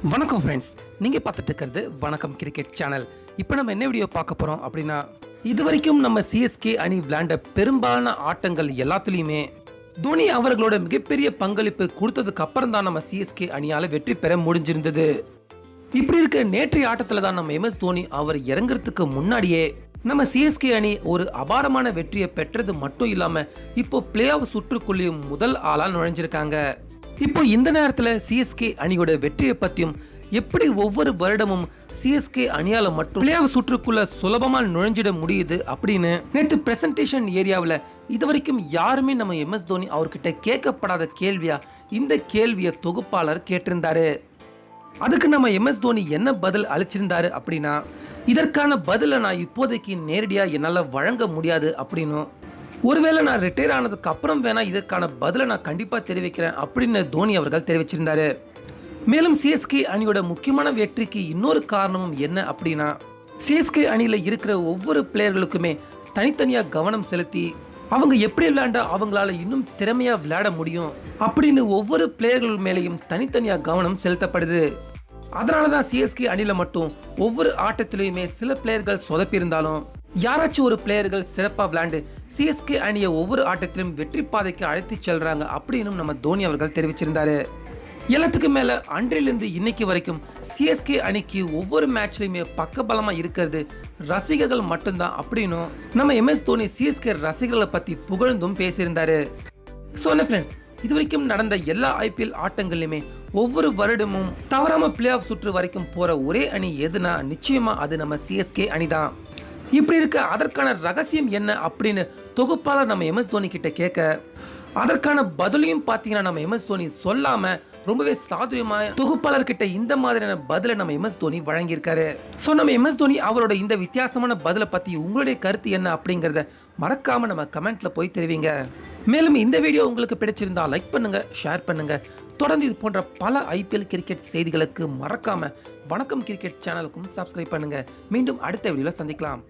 வணக்கம் ஃப்ரெண்ட்ஸ், நீங்கள் பார்த்துட்டு இருக்கிறது வணக்கம் கிரிக்கெட் சேனல். இப்போ நம்ம என்ன வீடியோ பார்க்க போகிறோம் அப்படின்னா, இது வரைக்கும் நம்ம சிஎஸ்கே அணி விளையாண்ட பெரும்பாலான ஆட்டங்கள் எல்லாத்துலேயுமே தோனி அவர்களோட மிகப்பெரிய பங்களிப்பு கொடுத்ததுக்கு அப்புறம் தான் நம்ம சிஎஸ்கே அணியால் வெற்றி பெற முடிஞ்சிருந்தது. இப்படி இருக்க நேற்றைய ஆட்டத்தில் தான் நம்ம MS தோனி அவர் இறங்குறதுக்கு முன்னாடியே நம்ம சிஎஸ்கே அணி ஒரு அபாரமான வெற்றியை பெற்றது மட்டும் இல்லாமல் இப்போ பிளே ஆஃப் சுற்றுக்குள்ளேயும் முதல் ஆளாக நுழைஞ்சிருக்காங்க. இப்போ இந்த நேரத்தில் சிஎஸ்கே அணியோட வெற்றியை பற்றியும் எப்படி ஒவ்வொரு வருடமும் சிஎஸ்கே அணியால மட்டும் பிளே ஆஃப் சுற்றுக்குள்ள சுலபமாக நுழைஞ்சிட முடியுது அப்படின்னு நேற்று பிரசன்டேஷன் ஏரியாவில் இது வரைக்கும் யாருமே நம்ம MS தோனி அவர்கிட்ட கேட்கப்படாத கேள்வியா இந்த கேள்வியை தொகுப்பாளர் கேட்டிருந்தாரு. அதுக்கு நம்ம MS தோனி என்ன பதில் அளிச்சிருந்தாரு அப்படின்னா, இதற்கான பதிலை நான் இப்போதைக்கு நேரடியாக என்னால் வழங்க முடியாது அப்படின்னும், ஒருவேளை நான் ரிட்டையர் ஆனதுக்கு அப்புறம் வேணா இதற்கான பதிலை நான் கண்டிப்பாக தெரிவிக்கிறேன் அப்படின்னு தோனி அவர்கள் தெரிவிச்சிருந்தாரு. மேலும் சிஎஸ்கே அணியோட முக்கியமான வெற்றிக்கு இன்னொரு காரணமும் என்ன அப்படின்னா, சிஎஸ்கே அணியில் இருக்கிற ஒவ்வொரு பிளேயர்களுக்குமே தனித்தனியாக கவனம் செலுத்தி அவங்க எப்படி விளையாண்டா அவங்களால இன்னும் திறமையாக விளையாட முடியும் அப்படின்னு ஒவ்வொரு பிளேயர்கள் மேலேயும் தனித்தனியாக கவனம் செலுத்தப்படுது. அதனால தான் சிஎஸ்கே அணியில் மட்டும் ஒவ்வொரு ஆட்டத்திலையுமே சில பிளேயர்கள் சொதப்பியிருந்தாலும் யாராச்சும் ஒரு பிளேயர்கள் சிறப்பாக விளையாண்டு சிஎஸ்கே அணியை ஒவ்வொரு ஆட்டத்திலும் வெற்றி பாதைக்கு அழைத்து செல்றாங்க அப்படின்னு நம்ம தோனி அவர்கள் தெரிவிச்சிருந்தாரு. எல்லாத்துக்கும் மேல அன்றிலிருந்து இன்னைக்கு வரைக்கும் சிஎஸ்கே அணிக்கு ஒவ்வொரு மேட்ச்லையுமே பக்கபலமா இருக்கிறது ரசிகர்கள் மட்டும்தான் அப்படின்னும் நம்ம MS தோனி சிஎஸ்கே ரசிகர்களை பத்தி புகழ்ந்தும் பேசியிருந்தாரு. ஸோ என்ன ஃப்ரெண்ட்ஸ், இது வரைக்கும் நடந்த எல்லா IPL ஆட்டங்கள்லையுமே ஒவ்வொரு வருடமும் தவறாம பிளே ஆஃப் சுற்று வரைக்கும் போற ஒரே அணி எதுனா நிச்சயமா அது நம்ம சிஎஸ்கே அணி தான். இப்படி இருக்க அதற்கான ரகசியம் என்ன அப்படின்னு தொகுப்பாளர் நம்ம MS தோனி கிட்ட கேட்க, அதற்கான பதிலையும் பார்த்தீங்கன்னா நம்ம MS தோனி சொல்லாம ரொம்பவே சாதுரியமாக தொகுப்பாளர் கிட்ட இந்த மாதிரியான பதிலை நம்ம MS தோனி வழங்கியிருக்காரு. ஸோ நம்ம MS தோனி அவரோட இந்த வித்தியாசமான பதிலை பற்றி உங்களுடைய கருத்து என்ன அப்படிங்கிறத மறக்காம நம்ம கமெண்ட்ல போய் தெரிவிங்க. மேலும் இந்த வீடியோ உங்களுக்கு பிடிச்சிருந்தா லைக் பண்ணுங்க, ஷேர் பண்ணுங்க. தொடர்ந்து இது போன்ற பல IPL கிரிக்கெட் செய்திகளுக்கு மறக்காம வணக்கம் கிரிக்கெட் சேனலுக்கும் சப்ஸ்கிரைப் பண்ணுங்க. மீண்டும் அடுத்த வீடியோவில் சந்திக்கலாம்.